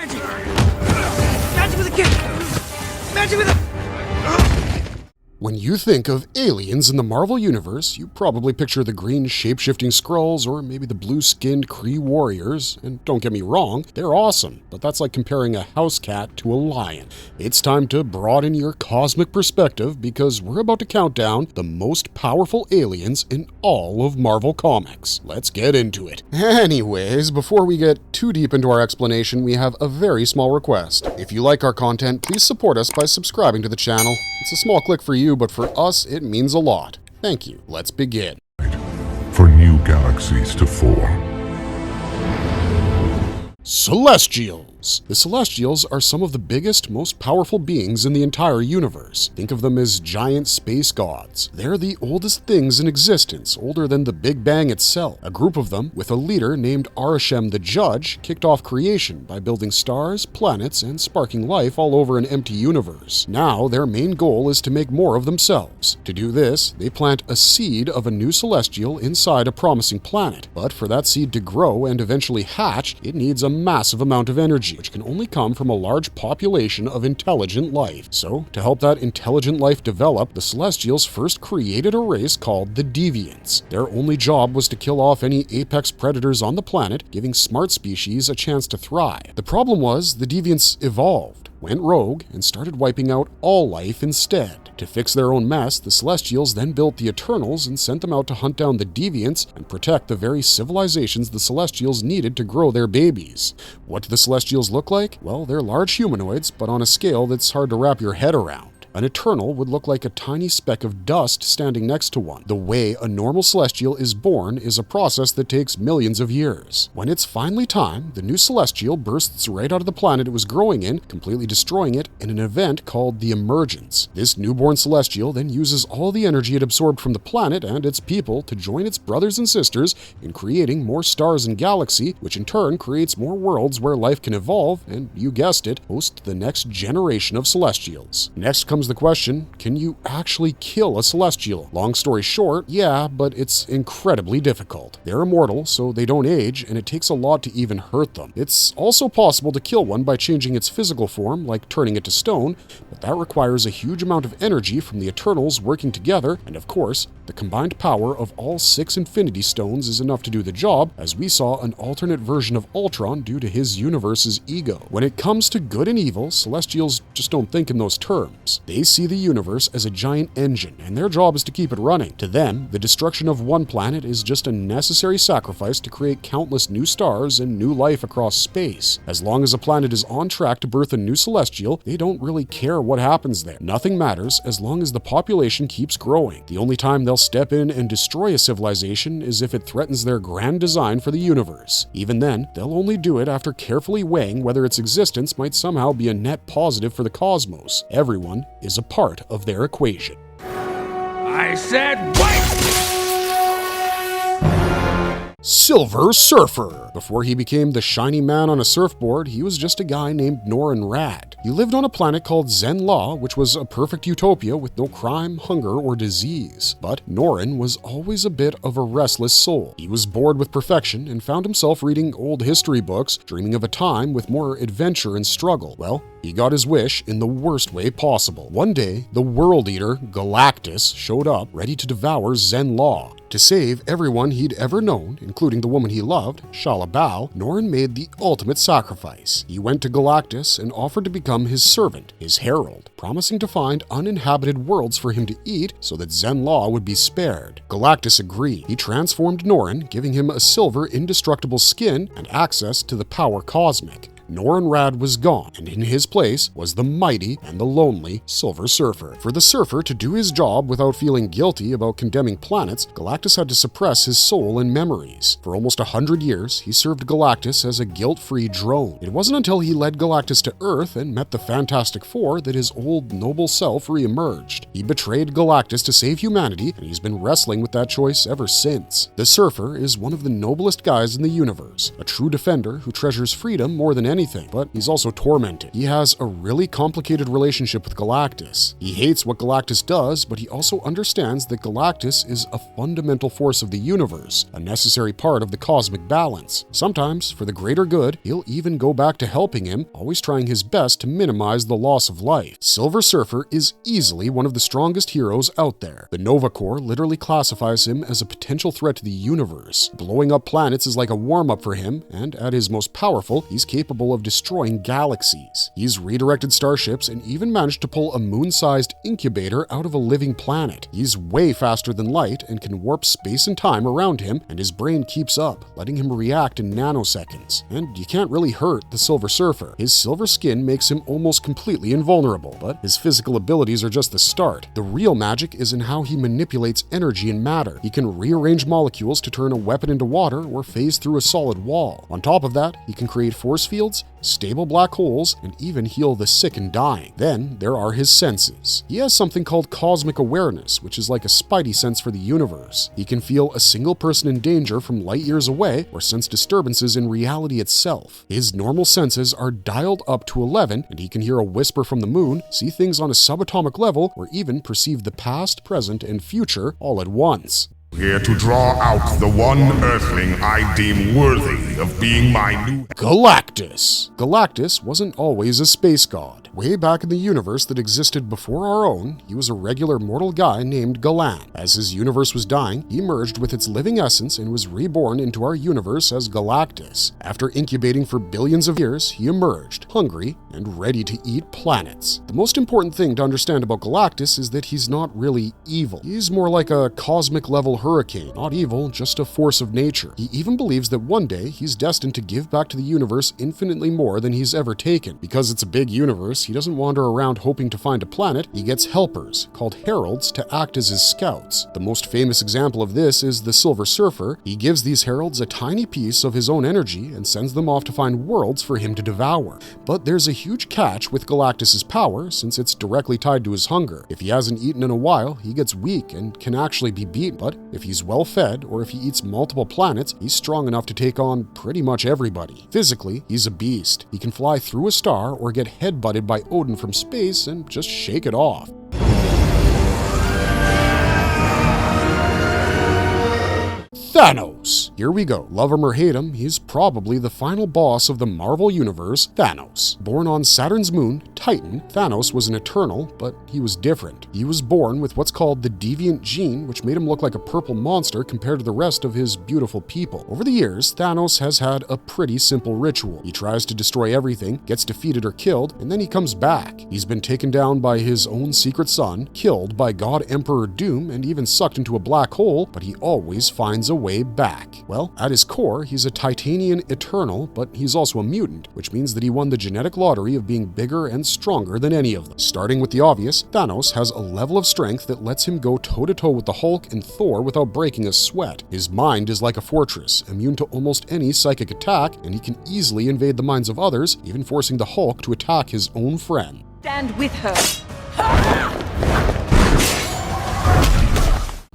Magic! Magic with a kick! Magic with a... When you think of aliens in the Marvel Universe, you probably picture the green shape-shifting Skrulls or maybe the blue-skinned Kree warriors, and don't get me wrong, they're awesome, but that's like comparing a house cat to a lion. It's time to broaden your cosmic perspective because we're about to count down the most powerful aliens in all of Marvel Comics. Let's get into it. Anyways, before we get too deep into our explanation, we have a very small request. If you like our content, please support us by subscribing to the channel. It's a small click for you, but for us, it means a lot. Thank you. Let's begin. For new galaxies to form. Celestials. The Celestials are some of the biggest, most powerful beings in the entire universe. Think of them as giant space gods. They're the oldest things in existence, older than the Big Bang itself. A group of them, with a leader named Arishem the Judge, kicked off creation by building stars, planets, and sparking life all over an empty universe. Now, their main goal is to make more of themselves. To do this, they plant a seed of a new Celestial inside a promising planet. But for that seed to grow and eventually hatch, it needs a massive amount of energy, which can only come from a large population of intelligent life. So, to help that intelligent life develop, the Celestials first created a race called the Deviants. Their only job was to kill off any apex predators on the planet, giving smart species a chance to thrive. The problem was, the Deviants evolved, went rogue, and started wiping out all life instead. To fix their own mess, the Celestials then built the Eternals and sent them out to hunt down the Deviants and protect the very civilizations the Celestials needed to grow their babies. What do the Celestials look like? Well, they're large humanoids, but on a scale that's hard to wrap your head around. An Eternal would look like a tiny speck of dust standing next to one. The way a normal Celestial is born is a process that takes millions of years. When it's finally time, the new Celestial bursts right out of the planet it was growing in, completely destroying it in an event called the Emergence. This newborn Celestial then uses all the energy it absorbed from the planet and its people to join its brothers and sisters in creating more stars and galaxy, which in turn creates more worlds where life can evolve and, you guessed it, host the next generation of Celestials. Next comes the question, can you actually kill a Celestial? Long story short, yeah, but it's incredibly difficult. They're immortal, so they don't age, and it takes a lot to even hurt them. It's also possible to kill one by changing its physical form, like turning it to stone, but that requires a huge amount of energy from the Eternals working together, and of course, the combined power of all 6 Infinity Stones is enough to do the job, as we saw an alternate version of Ultron due to his universe's ego. When it comes to good and evil, Celestials just don't think in those terms. They see the universe as a giant engine, and their job is to keep it running. To them, the destruction of one planet is just a necessary sacrifice to create countless new stars and new life across space. As long as a planet is on track to birth a new Celestial, they don't really care what happens there. Nothing matters as long as the population keeps growing. The only time they'll step in and destroy a civilization is if it threatens their grand design for the universe. Even then, they'll only do it after carefully weighing whether its existence might somehow be a net positive for the cosmos. Everyone is a part of their equation. I said wait! Silver Surfer. Before he became the shiny man on a surfboard, he was just a guy named Norrin Radd. He lived on a planet called Zen-La, which was a perfect utopia with no crime, hunger, or disease. But Norrin was always a bit of a restless soul. He was bored with perfection and found himself reading old history books, dreaming of a time with more adventure and struggle. Well, he got his wish in the worst way possible. One day, the World Eater, Galactus, showed up, ready to devour Zen-La. To save everyone he'd ever known, including the woman he loved, Shalabal, Norrin made the ultimate sacrifice. He went to Galactus and offered to become his servant, his herald, promising to find uninhabited worlds for him to eat so that Zen-La would be spared. Galactus agreed. He transformed Norrin, giving him a silver indestructible skin and access to the power cosmic. Norrin Radd was gone, and in his place was the mighty and the lonely Silver Surfer. For the Surfer to do his job without feeling guilty about condemning planets, Galactus had to suppress his soul and memories. For almost 100 years, he served Galactus as a guilt-free drone. It wasn't until he led Galactus to Earth and met the Fantastic Four that his old noble self re-emerged. He betrayed Galactus to save humanity, and he's been wrestling with that choice ever since. The Surfer is one of the noblest guys in the universe, a true defender who treasures freedom more than anything anything, but he's also tormented. He has a really complicated relationship with Galactus. He hates what Galactus does, but he also understands that Galactus is a fundamental force of the universe, a necessary part of the cosmic balance. Sometimes, for the greater good, he'll even go back to helping him, always trying his best to minimize the loss of life. Silver Surfer is easily one of the strongest heroes out there. The Nova Corps literally classifies him as a potential threat to the universe. Blowing up planets is like a warm-up for him, and at his most powerful, he's capable of destroying galaxies. He's redirected starships and even managed to pull a moon-sized incubator out of a living planet. He's way faster than light and can warp space and time around him, and his brain keeps up, letting him react in nanoseconds. And you can't really hurt the Silver Surfer. His silver skin makes him almost completely invulnerable, but his physical abilities are just the start. The real magic is in how he manipulates energy and matter. He can rearrange molecules to turn a weapon into water or phase through a solid wall. On top of that, he can create force fields, stable black holes, and even heal the sick and dying. Then there are his senses. He has something called cosmic awareness, which is like a spidey sense for the universe. He can feel a single person in danger from light years away or sense disturbances in reality itself. His normal senses are dialed up to 11, and he can hear a whisper from the moon, see things on a subatomic level, or even perceive the past, present, and future all at once. Here to draw out the one Earthling I deem worthy of being my new Galactus. Galactus wasn't always a space god. Way back in the universe that existed before our own, he was a regular mortal guy named Galan. As his universe was dying, he merged with its living essence and was reborn into our universe as Galactus. After incubating for billions of years, he emerged, hungry and ready to eat planets. The most important thing to understand about Galactus is that he's not really evil. He's more like a cosmic-level hurricane. Not evil, just a force of nature. He even believes that one day he's destined to give back to the universe infinitely more than he's ever taken. Because it's a big universe, he doesn't wander around hoping to find a planet. He gets helpers, called heralds, to act as his scouts. The most famous example of this is the Silver Surfer. He gives these heralds a tiny piece of his own energy and sends them off to find worlds for him to devour. But there's a huge catch with Galactus's power, since it's directly tied to his hunger. If he hasn't eaten in a while, he gets weak and can actually be beaten. But if he's well fed, or if he eats multiple planets, he's strong enough to take on pretty much everybody. Physically, he's a beast. He can fly through a star or get headbutted by Odin from space and just shake it off. Thanos. Here we go. Love him or hate him, he's probably the final boss of the Marvel Universe, Thanos. Born on Saturn's moon, Titan, Thanos was an Eternal, but he was different. He was born with what's called the deviant gene, which made him look like a purple monster compared to the rest of his beautiful people. Over the years, Thanos has had a pretty simple ritual. He tries to destroy everything, gets defeated or killed, and then he comes back. He's been taken down by his own secret son, killed by God Emperor Doom, and even sucked into a black hole, but he always finds a way back. Well, at his core, he's a Titanian Eternal, but he's also a mutant, which means that he won the genetic lottery of being bigger and stronger than any of them. Starting with the obvious, Thanos has a level of strength that lets him go toe-to-toe with the Hulk and Thor without breaking a sweat. His mind is like a fortress, immune to almost any psychic attack, and he can easily invade the minds of others, even forcing the Hulk to attack his own friend. Stand with her.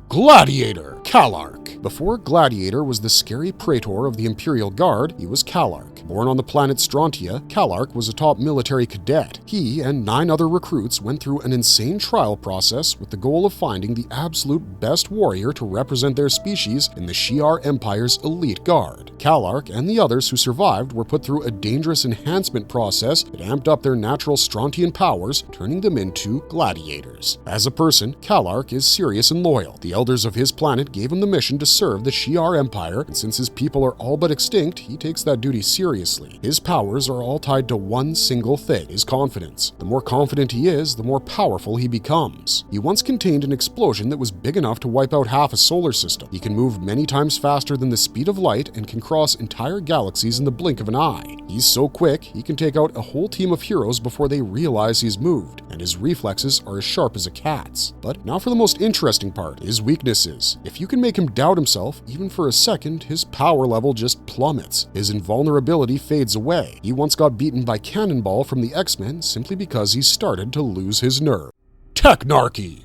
Gladiator, Kararch. Before Gladiator was the scary praetor of the Imperial Guard, he was Kararch. Born on the planet Strontia, Kararch was a top military cadet. He and 9 other recruits went through an insane trial process with the goal of finding the absolute best warrior to represent their species in the Shi'ar Empire's elite guard. Kararch and the others who survived were put through a dangerous enhancement process that amped up their natural Strontian powers, turning them into gladiators. As a person, Kararch is serious and loyal. The elders of his planet gave him the mission to serve the Shi'ar Empire, and since his people are all but extinct, he takes that duty seriously. His powers are all tied to one single thing, his confidence. The more confident he is, the more powerful he becomes. He once contained an explosion that was big enough to wipe out half a solar system. He can move many times faster than the speed of light and can cross entire galaxies in the blink of an eye. He's so quick, he can take out a whole team of heroes before they realize he's moved, and his reflexes are as sharp as a cat's. But now for the most interesting part, his weaknesses. If you can make him doubt himself, even for a second, his power level just plummets. His invulnerability fades away. He once got beaten by Cannonball from the X-Men simply because he started to lose his nerve. Technarchy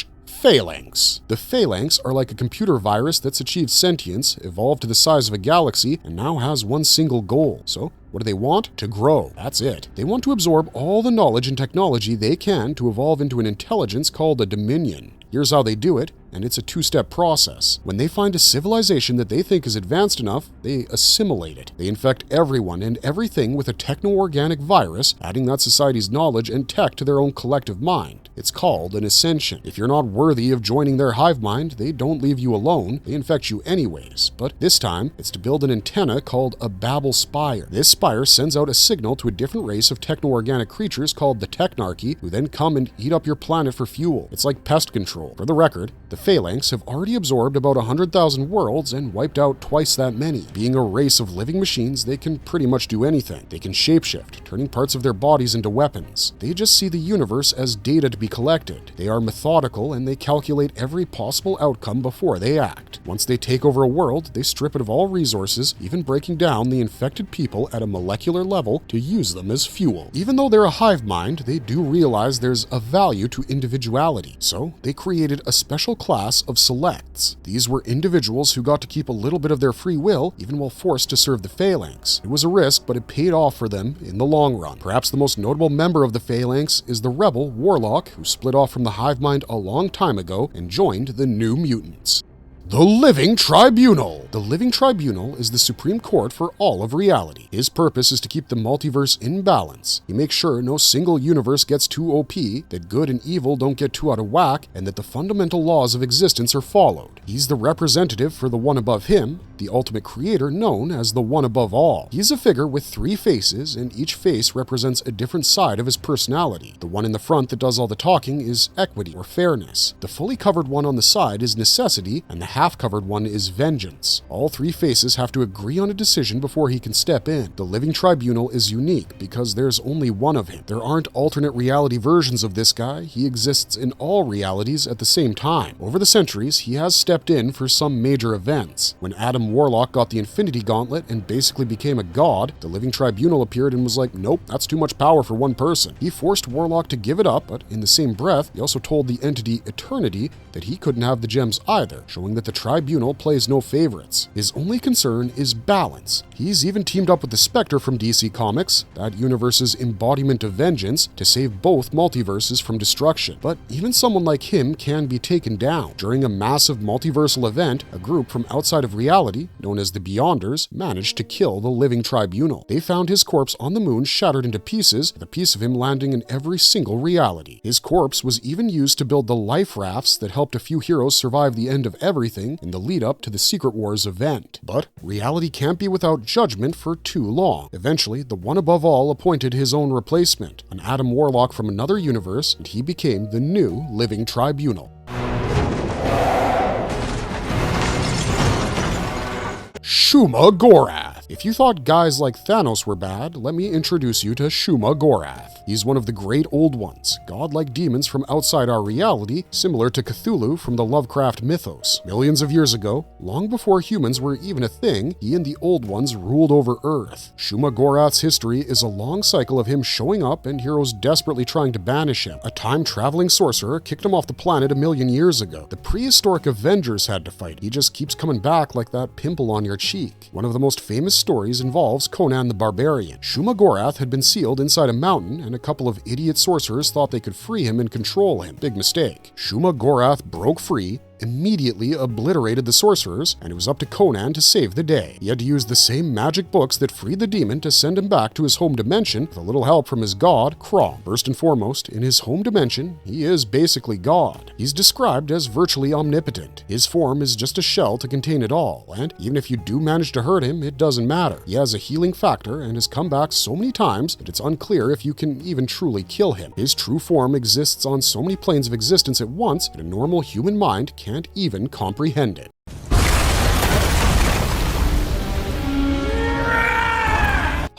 / Phalanx. The Phalanx are like a computer virus that's achieved sentience, evolved to the size of a galaxy, and now has one single goal. So, what do they want? To grow. That's it. They want to absorb all the knowledge and technology they can to evolve into an intelligence called a Dominion. Here's how they do it, and it's a two-step process. When they find a civilization that they think is advanced enough, they assimilate it. They infect everyone and everything with a techno-organic virus, adding that society's knowledge and tech to their own collective mind. It's called an ascension. If you're not worthy of joining their hive mind, they don't leave you alone. They infect you anyways. But this time, it's to build an antenna called a Babel Spire. This spire sends out a signal to a different race of techno-organic creatures called the Technarchy, who then come and eat up your planet for fuel. It's like pest control. For the record, the Phalanx have already absorbed about 100,000 worlds and wiped out twice that many. Being a race of living machines, they can pretty much do anything. They can shapeshift, turning parts of their bodies into weapons. They just see the universe as data to be collected. They are methodical and they calculate every possible outcome before they act. Once they take over a world, they strip it of all resources, even breaking down the infected people at a molecular level to use them as fuel. Even though they're a hive mind, they do realize there's a value to individuality. So they created a special class of selects. These were individuals who got to keep a little bit of their free will, even while forced to serve the Phalanx. It was a risk, but it paid off for them in the long run. Perhaps the most notable member of the Phalanx is the rebel Warlock, who split off from the hive mind a long time ago and joined the New Mutants. The Living Tribunal. The Living Tribunal is the supreme court for all of reality. His purpose is to keep the multiverse in balance. He makes sure no single universe gets too OP, that good and evil don't get too out of whack, and that the fundamental laws of existence are followed. He's the representative for the one above him, the ultimate creator known as the one above all. He's a figure with 3 faces, and each face represents a different side of his personality. The one in the front that does all the talking is equity or fairness. The fully covered one on the side is necessity, and the half-covered one is vengeance. All 3 faces have to agree on a decision before he can step in. The Living Tribunal is unique because there's only one of him. There aren't alternate reality versions of this guy. He exists in all realities at the same time. Over the centuries, he has stepped in for some major events. When Adam Warlock got the Infinity Gauntlet and basically became a god, the Living Tribunal appeared and was like, nope, that's too much power for one person. He forced Warlock to give it up, but in the same breath, he also told the entity Eternity that he couldn't have the gems either, showing that the Tribunal plays no favorites. His only concern is balance. He's even teamed up with the Spectre from DC Comics, that universe's embodiment of vengeance, to save both multiverses from destruction. But even someone like him can be taken down. During a massive multiversal event, a group from outside of reality, known as the Beyonders, managed to kill the Living Tribunal. They found his corpse on the moon shattered into pieces, with a piece of him landing in every single reality. His corpse was even used to build the life rafts that helped a few heroes survive the end of everything in the lead-up to the Secret Wars event. But reality can't be without judgment for too long. Eventually, the one above all appointed his own replacement, an Adam Warlock from another universe, and he became the new Living Tribunal. Schuma Gorath. If you thought guys like Thanos were bad, let me introduce you to Schuma Gorath. He's one of the great old ones, godlike demons from outside our reality, similar to Cthulhu from the Lovecraft mythos. Millions of years ago, long before humans were even a thing, he and the old ones ruled over Earth. Schuma Gorath's history is a long cycle of him showing up and heroes desperately trying to banish him. A time-traveling sorcerer kicked him off the planet a million years ago. The prehistoric Avengers had to fight. He just keeps coming back like that pimple on your cheek. One of the most famous stories involves Conan the Barbarian. Schuma Gorath had been sealed inside a mountain, and a couple of idiot sorcerers thought they could free him and control him. Big mistake. Schuma Gorath broke free, immediately obliterated the sorcerers, and it was up to Conan to save the day. He had to use the same magic books that freed the demon to send him back to his home dimension with a little help from his god, Krong. First and foremost, in his home dimension, he is basically God. He's described as virtually omnipotent. His form is just a shell to contain it all, and even if you do manage to hurt him, it doesn't matter. He has a healing factor and has come back so many times that it's unclear if you can even truly kill him. His true form exists on so many planes of existence at once that a normal human mind can't even comprehend it.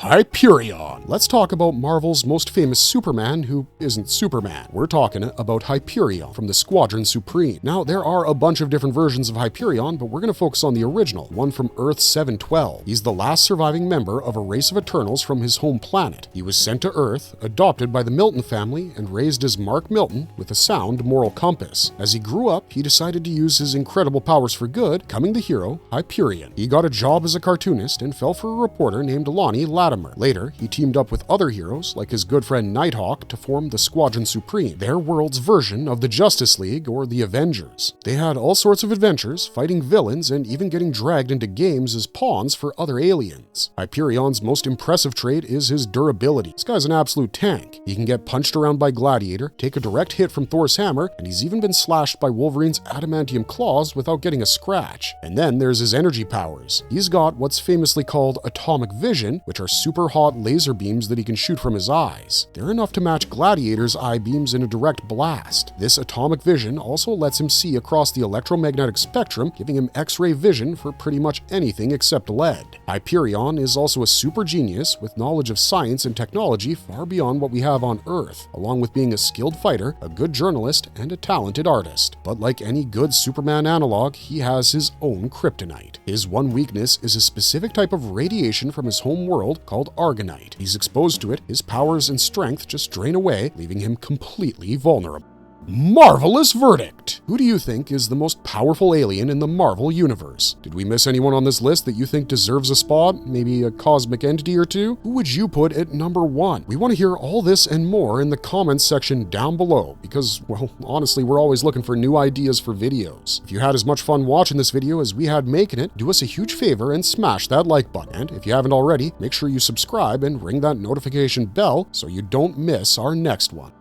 Hyperion. Let's talk about Marvel's most famous Superman who isn't Superman. We're talking about Hyperion from the Squadron Supreme. Now, there are a bunch of different versions of Hyperion, but we're going to focus on the original, one from Earth 712. He's the last surviving member of a race of Eternals from his home planet. He was sent to Earth, adopted by the Milton family, and raised as Mark Milton with a sound moral compass. As he grew up, he decided to use his incredible powers for good, becoming the hero Hyperion. He got a job as a cartoonist and fell for a reporter named Lonnie Latimer. Later, he teamed up with other heroes, like his good friend Nighthawk, to form the Squadron Supreme, their world's version of the Justice League or the Avengers. They had all sorts of adventures, fighting villains, and even getting dragged into games as pawns for other aliens. Hyperion's most impressive trait is his durability. This guy's an absolute tank. He can get punched around by Gladiator, take a direct hit from Thor's hammer, and he's even been slashed by Wolverine's adamantium claws without getting a scratch. And then there's his energy powers. He's got what's famously called atomic vision, which are super hot laser beams that he can shoot from his eyes. They're enough to match Gladiator's eye beams in a direct blast. This atomic vision also lets him see across the electromagnetic spectrum, giving him X-ray vision for pretty much anything except lead. Hyperion is also a super genius with knowledge of science and technology far beyond what we have on Earth, along with being a skilled fighter, a good journalist, and a talented artist. But like any good Superman analog, he has his own kryptonite. His one weakness is a specific type of radiation from his home world called Argonite. He's exposed to it, his powers and strength just drain away, leaving him completely vulnerable. Marvelous verdict! Who do you think is the most powerful alien in the Marvel Universe? Did we miss anyone on this list that you think deserves a spot? Maybe a cosmic entity or two? Who would you put at number 1? We want to hear all this and more in the comments section down below because, well, honestly, we're always looking for new ideas for videos. If you had as much fun watching this video as we had making it, do us a huge favor and smash that like button. And if you haven't already, make sure you subscribe and ring that notification bell so you don't miss our next one.